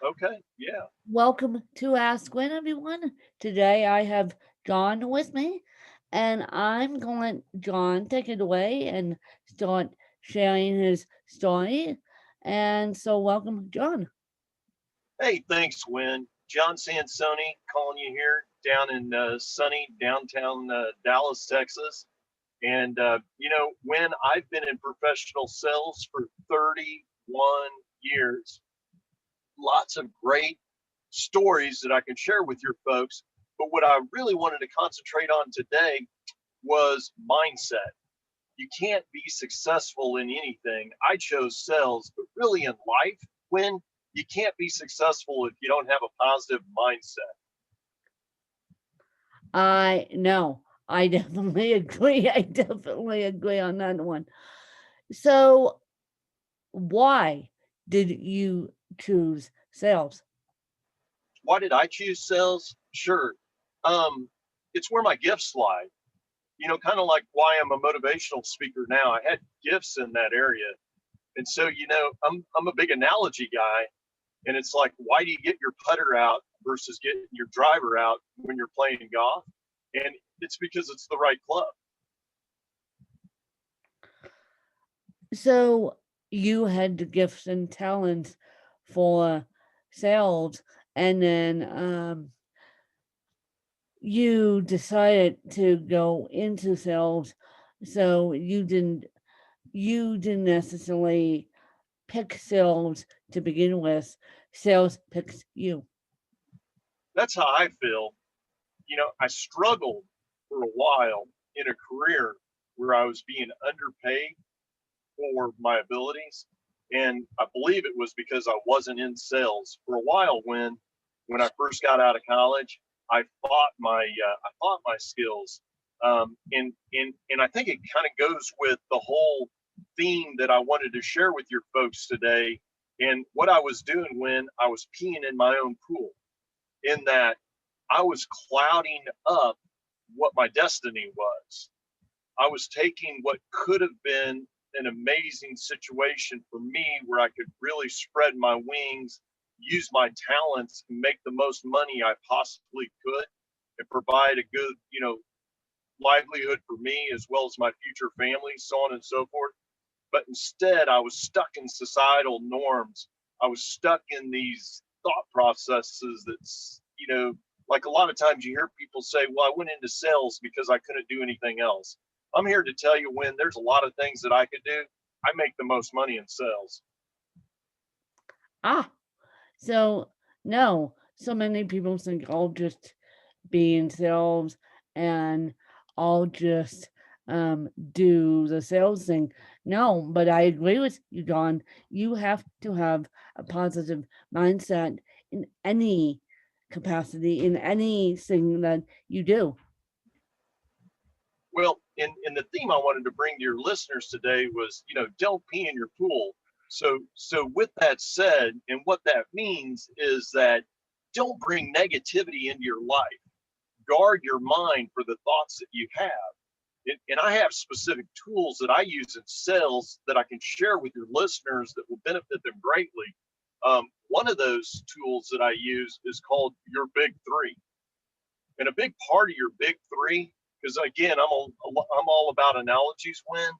Okay. Yeah. Welcome to Ask Gwen, everyone. Today I have John with me, and I'm going to let John take it away and start sharing his story. And so, welcome, John. Hey, thanks, Win. John Sansoni calling you here down in sunny downtown Dallas, Texas. And, Win, I've been in professional sales for 31 years. Lots of great stories that I can share with your folks. But what I really wanted to concentrate on today was mindset. You can't be successful in anything. I chose sales, but really in life, when you can't be successful if you don't have a positive mindset. I know. I definitely agree. I definitely agree on that one. So, why did you choose sales? Why did I choose sales? Sure. Um, it's where my gifts lie. Kind of like why I'm a motivational speaker now. I had gifts in that area. And so, I'm a big analogy guy. And it's like, why do you get your putter out versus getting your driver out when you're playing golf? And it's because it's the right club. So, you had the gifts and talents for sales, and then you decided to go into sales, so you didn't necessarily pick sales to begin with. Sales picks you. That's how I feel. I struggled for a while in a career where I was being underpaid for my abilities. And I believe it was because I wasn't in sales for a while. When I first got out of college, I fought my skills, and I think it kind of goes with the whole theme that I wanted to share with your folks today. And what I was doing when I was peeing in my own pool, in that I was clouding up what my destiny was. I was taking what could have been an amazing situation for me where I could really spread my wings, use my talents, and make the most money I possibly could and provide a good, livelihood for me as well as my future family, so on and so forth. But instead, I was stuck in societal norms. I was stuck in these thought processes that's, like a lot of times you hear people say, well, I went into sales because I couldn't do anything else. I'm here to tell you when there's a lot of things that I could do. I make the most money in sales. Ah, so no, so many people think I'll just be in sales and I'll just do the sales thing. No, but I agree with you, John. You have to have a positive mindset in any capacity, in anything that you do. Well, in the theme I wanted to bring to your listeners today was, don't pee in your pool. So with that said, and what that means is that don't bring negativity into your life. Guard your mind for the thoughts that you have. And I have specific tools that I use in sales that I can share with your listeners that will benefit them greatly. One of those tools that I use is called your big three. And a big part of your big three, because again, I'm all about analogies, when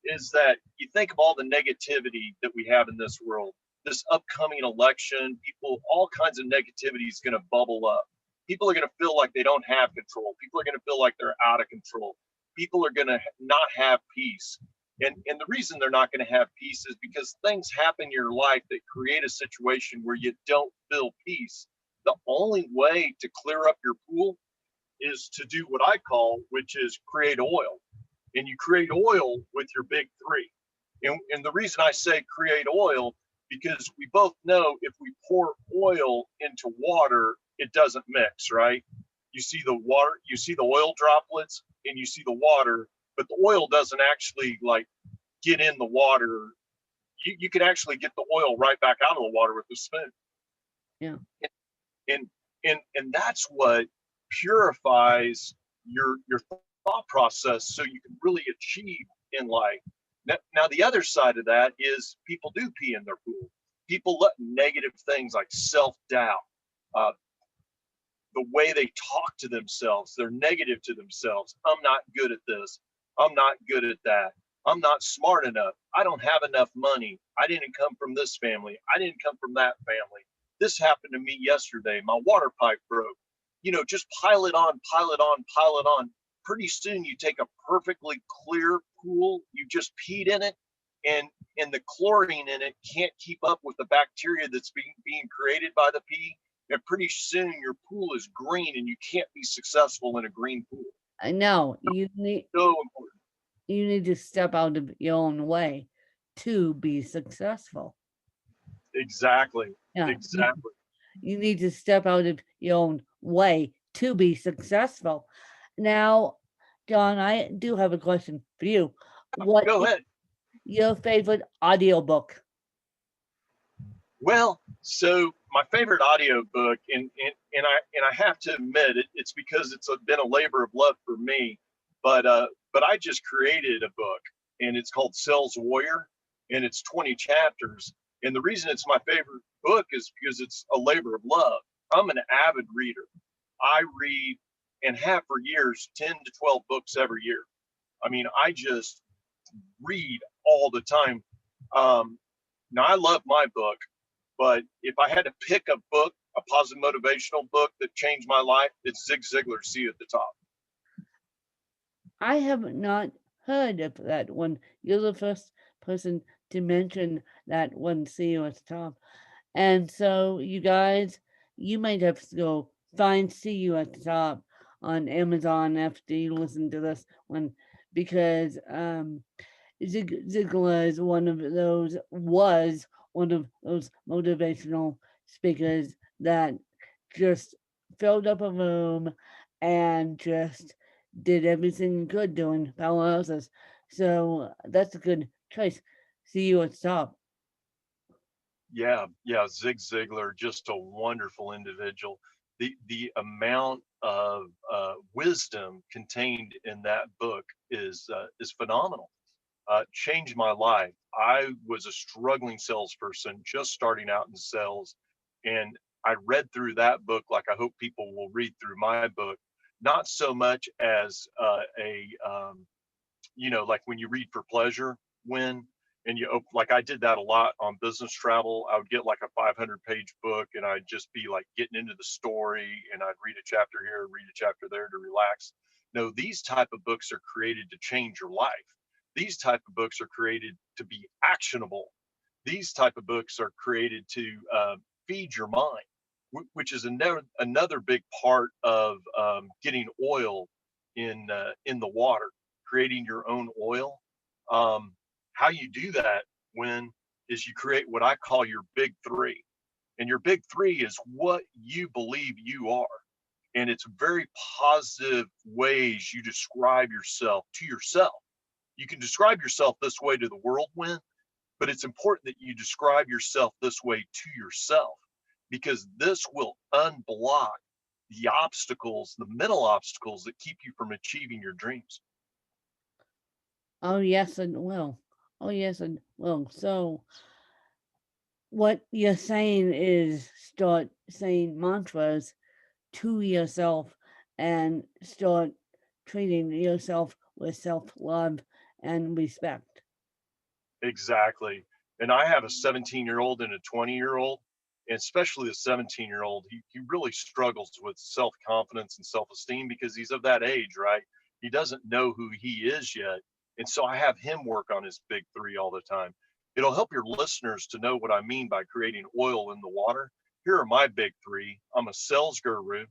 is that you think of all the negativity that we have in this world, this upcoming election, people, all kinds of negativity is going to bubble up. People are going to feel like they don't have control. People are going to feel like they're out of control. People are going to not have peace. And the reason they're not going to have peace is because things happen in your life that create a situation where you don't feel peace. The only way to clear up your pool is to do what I call, which is create oil. And you create oil with your big three. And the reason I say create oil, because we both know if we pour oil into water, it doesn't mix, right? You see the water, you see the oil droplets, and you see the water, but the oil doesn't actually like get in the water. You can actually get the oil right back out of the water with the spoon. Yeah. And and that's what purifies your thought process so you can really achieve in life. Now the other side of that is people do pee in their pool. People let negative things like self-doubt, uh, the way they talk to themselves, they're negative to themselves. I'm not good at this. I'm not good at that. I'm not smart enough. I don't have enough money. I didn't come from this family. I didn't come from that family. This happened to me yesterday. My water pipe broke. Just pile it on, pile it on, pile it on. Pretty soon you take a perfectly clear pool, you just peed in it, and the chlorine in it can't keep up with the bacteria that's being created by the pee. And pretty soon your pool is green and you can't be successful in a green pool. I know you need So important. you need to step out of your own way to be successful. Exactly. Yeah, Exactly. you need to step out of your own way to be successful. Now, John, I do have a question for you. What Go is ahead. your favorite audiobook? Well, so my favorite audiobook, and I have to admit it's because been a labor of love for me, but I just created a book, and it's called Sales Warrior, and it's 20 chapters. And the reason it's my favorite book is because it's a labor of love. I'm an avid reader. I read and have for years 10 to 12 books every year. I mean, I just read all the time. Now I love my book, but if I had to pick a book, a positive motivational book that changed my life, it's Zig Ziglar's See You at the Top. I have not heard of that one. You're the first person to mention that one, See You at the Top. And so, you guys, you might have to go find See You at the Top on Amazon after you listen to this one, because Zig Ziglar is was one of those motivational speakers that just filled up a room and just did everything he could doing powerhouses. So that's a good choice. See You at the Top. Yeah, Zig Ziglar, just a wonderful individual. The amount of wisdom contained in that book is phenomenal. Changed my life. I was a struggling salesperson, just starting out in sales, and I read through that book like I hope people will read through my book. Not so much as like when you read for pleasure, when and like I did that a lot on business travel. I would get like a 500-page book, and I'd just be like getting into the story, and I'd read a chapter here, read a chapter there to relax. No, these type of books are created to change your life. These type of books are created to be actionable. These type of books are created to feed your mind, which is another big part of getting oil in the water, creating your own oil. How you do that is you create what I call your big three. And your big three is what you believe you are. And it's very positive ways you describe yourself to yourself. You can describe yourself this way to the world, but it's important that you describe yourself this way to yourself, because this will unblock the obstacles, the mental obstacles that keep you from achieving your dreams. Oh, yes, and will. Oh, yes, and will. So, what you're saying is start saying mantras to yourself and start treating yourself with self-love and respect. Exactly. And I have a 17-year-old and a 20-year-old, and especially the 17-year-old, he really struggles with self-confidence and self-esteem because he's of that age, right? He doesn't know who he is yet. And so I have him work on his big three all the time. It'll help your listeners to know what I mean by creating oil in the water. Here are my big three. I'm a sales guru,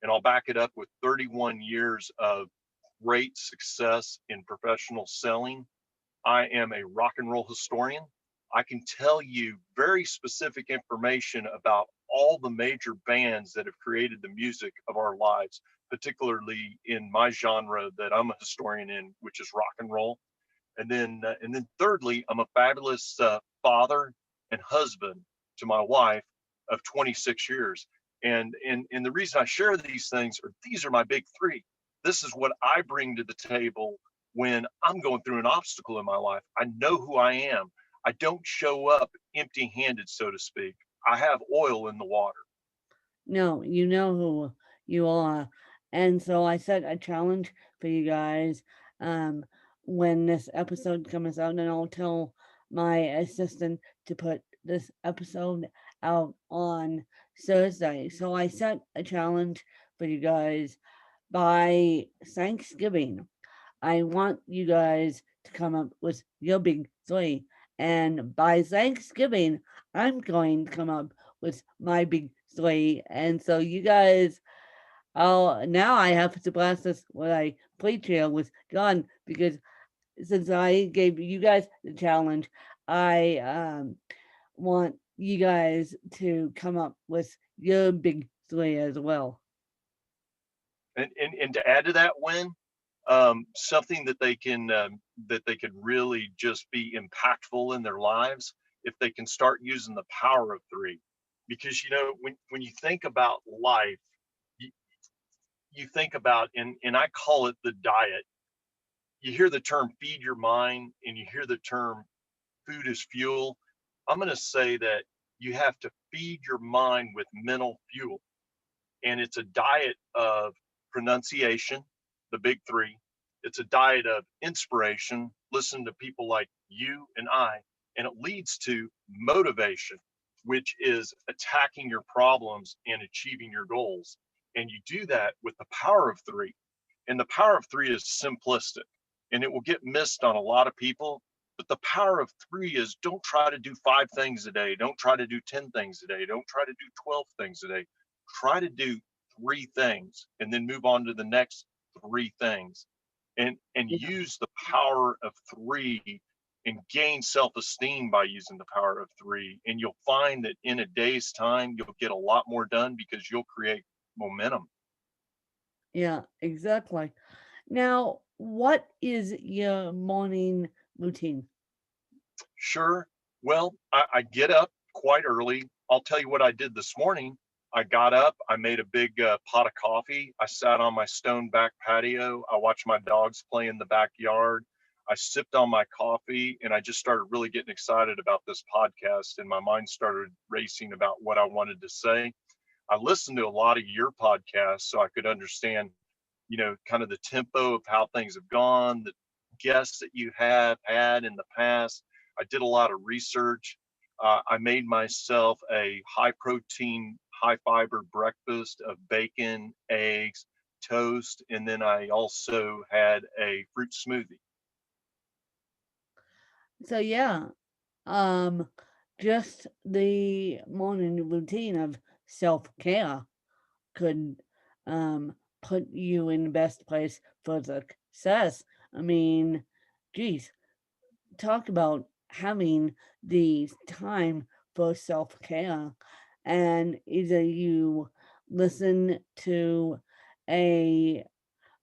and I'll back it up with 31 years of great success in professional selling. I am a rock and roll historian. I can tell you very specific information about all the major bands that have created the music of our lives, particularly in my genre that I'm a historian in, which is rock and roll. And then thirdly, I'm a fabulous father and husband to my wife of 26 years. And the reason I share these things these are my big three. This is what I bring to the table when I'm going through an obstacle in my life. I know who I am. I don't show up empty-handed, so to speak. I have oil in the water. No, you know who you are. And so I set a challenge for you guys um, when this episode comes out, and I'll tell my assistant to put this episode out on Thursday. So I set a challenge for you guys by Thanksgiving. I want you guys to come up with your big three. And by Thanksgiving, I'm going to come up with my big three. And so you guys, now I have to blast this when I play trail with John because since I gave you guys the challenge, I want you guys to come up with your big three as well. And to add to that, Win, something that they could really just be impactful in their lives if they can start using the power of three. Because when you think about life, you, you think about, and I call it the diet. You hear the term feed your mind and you hear the term food is fuel. I'm going to say that you have to feed your mind with mental fuel. And it's a diet of pronunciation, the big three. It's a diet of inspiration, listen to people like you and I, and it leads to motivation, which is attacking your problems and achieving your goals. And you do that with the power of three. And the power of three is simplistic and it will get missed on a lot of people. But the power of three is don't try to do 5 things a day. Don't try to do 10 things a day. Don't try to do 12 things a day. Try to do 3 things and then move on to the next 3 things and Yeah. use the power of three and gain self-esteem by using the power of three. And you'll find that in a day's time, you'll get a lot more done because you'll create momentum. Yeah, exactly. Now, what is your morning routine? Sure. Well, I get up quite early. I'll tell you what I did this morning. I got up, I made a big pot of coffee. I sat on my stone back patio. I watched my dogs play in the backyard. I sipped on my coffee and I just started really getting excited about this podcast. And my mind started racing about what I wanted to say. I listened to a lot of your podcasts so I could understand, kind of the tempo of how things have gone, the guests that you have had in the past. I did a lot of research. I made myself a high protein, high fiber breakfast of bacon, eggs, toast, and then I also had a fruit smoothie. So yeah, um, just the morning routine of self-care could put you in the best place for success. I mean, geez, talk about having the time for self-care and either you listen to a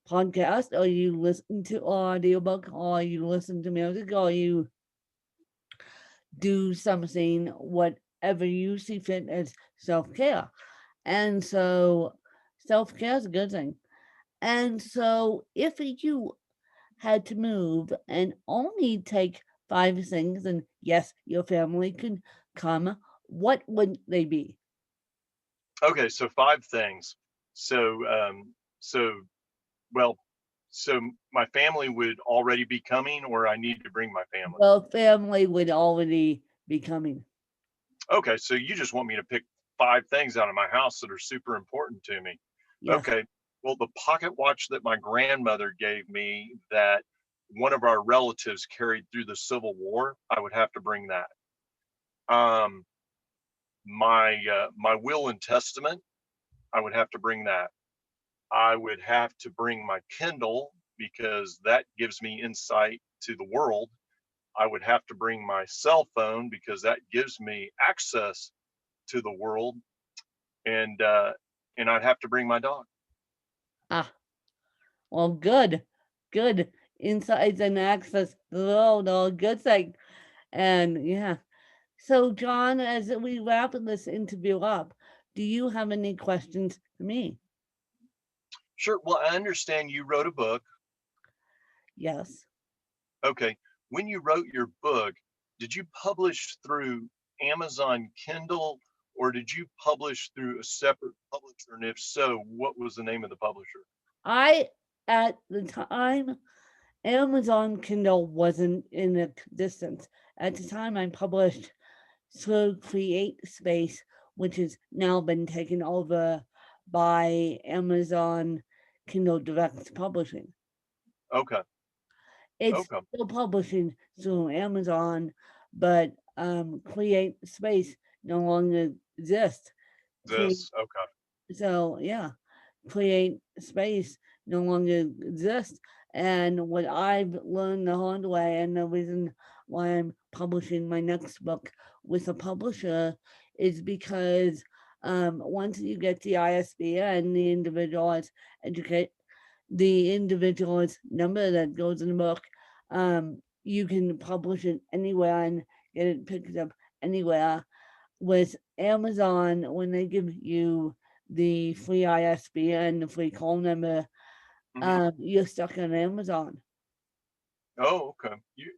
podcast or you listen to audiobook or you listen to music or you do something whatever you see fit as self-care. And so self-care is a good thing. And so if you had to move and only take 5 things, and yes, your family can come, what would they be? Okay, so 5 things. So well, so my family would already be coming, or I need to bring my family. Well, family would already be coming. Okay, so you just want me to pick 5 things out of my house that are super important to me. Yes. Okay, well, the pocket watch that my grandmother gave me that one of our relatives carried through the Civil War, I would have to bring that. Um, my will and testament, I would have to bring that. I would have to bring my Kindle because that gives me insight to the world. I would have to bring my cell phone because that gives me access to the world, and I'd have to bring my dog. Ah, well, good. Good. Insights and access to the world are a good thing. And yeah. So, John, as we wrap this interview up, do you have any questions for me? Sure. Well, I understand you wrote a book. Yes. Okay. When you wrote your book, did you publish through Amazon Kindle, or did you publish through a separate publisher? And if so, what was the name of the publisher? I, at the time, Amazon Kindle wasn't in existence. At the time, I published through Create Space, which has now been taken over by Amazon Kindle Direct Publishing. Okay. It's Okay. still publishing through Amazon, but Create Space no longer exists. Create, This. Okay. so yeah, Create Space no longer exists. And what I've learned the hard way, and the reason why I'm publishing my next book with a publisher, is because once you get the ISBN, the individual's number that goes in the book, you can publish it anywhere and get it picked up anywhere. With Amazon, when they give you the free ISBN, the free call number, Hmm. you're stuck on Amazon. Oh, okay.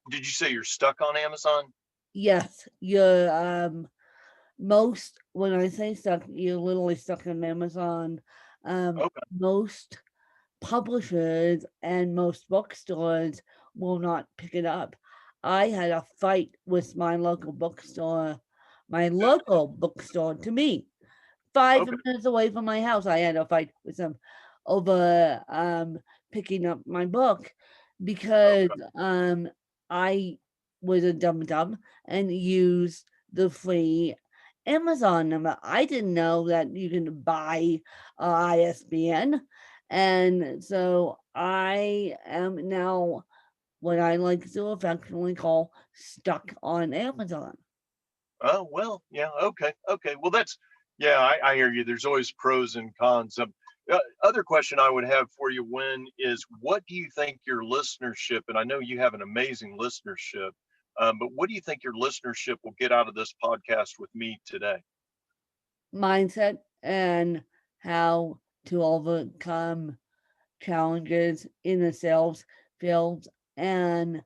Did you say you're stuck on Amazon? Yes, you're most when I say stuck, you're literally stuck on Amazon. Okay. Most publishers and most bookstores will not pick it up. I had a fight with my local bookstore to me, 5 Okay. minutes away from my house. I had a fight with them over picking up my book because Okay. I was a dum dum and used the free Amazon number. I didn't know that you can buy ISBN. And so I am now what I like to affectionately call stuck on Amazon. Oh, well, yeah. Okay. Okay. Well, yeah, I hear you. There's always pros and cons. Other question I would have for you, Win, is what do you think your listenership, and I know you have an amazing listenership, but what do you think your listenership will get out of this podcast with me today? Mindset and how to overcome challenges in the sales field, and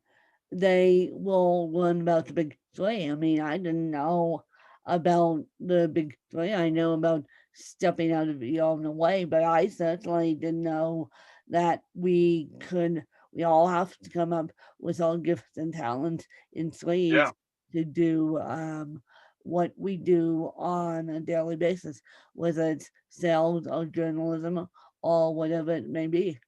they will learn about the big three. I mean, I didn't know about the big three. I know about stepping out of your own way, but I certainly didn't know that we all have to come up with our gifts and talents in Yeah. sleeves to do what we do on a daily basis, whether it's sales or journalism or whatever it may be.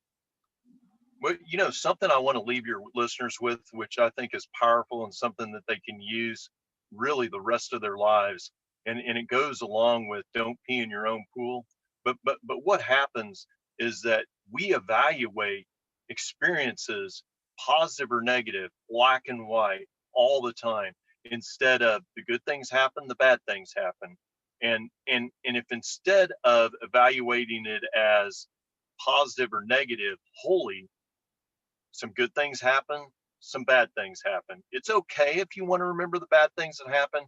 Well, something I want to leave your listeners with, which I think is powerful and something that they can use really the rest of their lives. And it goes along with don't pee in your own pool. But what happens is that we evaluate experiences, positive or negative, black and white, all the time, instead of the good things happen, the bad things happen. And if instead of evaluating it as positive or negative, wholly, some good things happen, some bad things happen. It's okay if you want to remember the bad things that happen.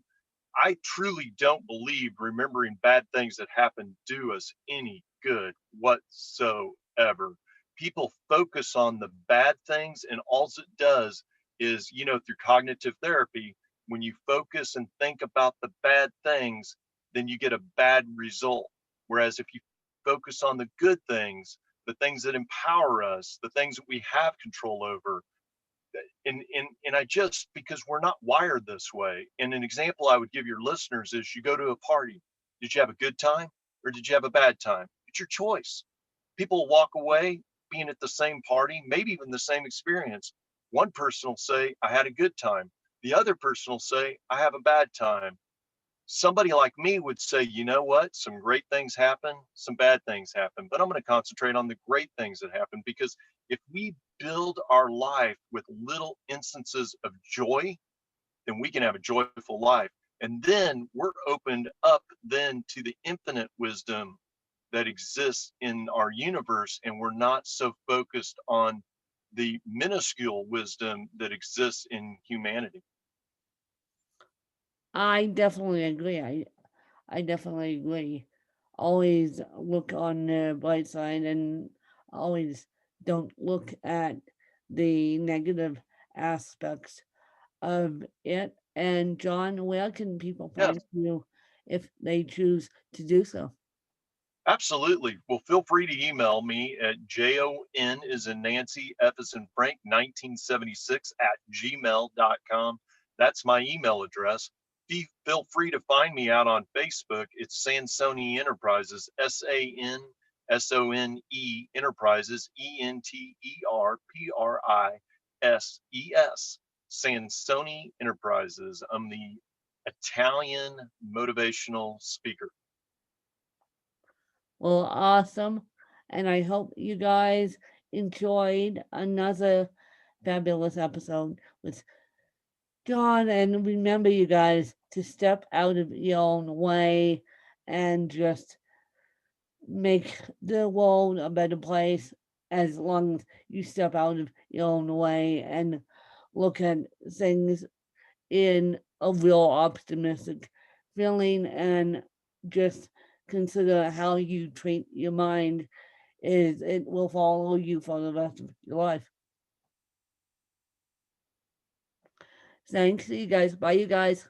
I truly don't believe remembering bad things that happen do us any good whatsoever. People focus on the bad things, and all it does is, through cognitive therapy, when you focus and think about the bad things, then you get a bad result. Whereas if you focus on the good things, the things that empower us, the things that we have control over, and I just, because we're not wired this way. And an example I would give your listeners is you go to a party. Did you have a good time or did you have a bad time? It's your choice. People walk away being at the same party, maybe even the same experience. One person will say, I had a good time. The other person will say, I have a bad time. Somebody like me would say, you know what? Some great things happen, some bad things happen, but I'm going to concentrate on the great things that happen, because if we build our life with little instances of joy, then we can have a joyful life. And then we're opened up then to the infinite wisdom that exists in our universe. And we're not so focused on the minuscule wisdom that exists in humanity. I definitely agree. I definitely agree. Always look on the bright side and always don't look at the negative aspects of it. And John, where can people Yes, find you if they choose to do so? absolutely. Well, feel free to email me at JON is in Nancy, F is in Frank, 1976 at gmail.com. That's my email address. Feel free to find me out on Facebook. It's Sansone Enterprises, SANSONE Enterprises, ENTERPRISES, Sansone Enterprises. I'm the Italian motivational speaker. Well, awesome. And I hope you guys enjoyed another fabulous episode with John. And remember, you guys, to step out of your own way and just make the world a better place as long as you step out of your own way and look at things in a real optimistic feeling and just consider how you treat your mind is it will follow you for the rest of your life. Thanks, you guys. Bye, you guys.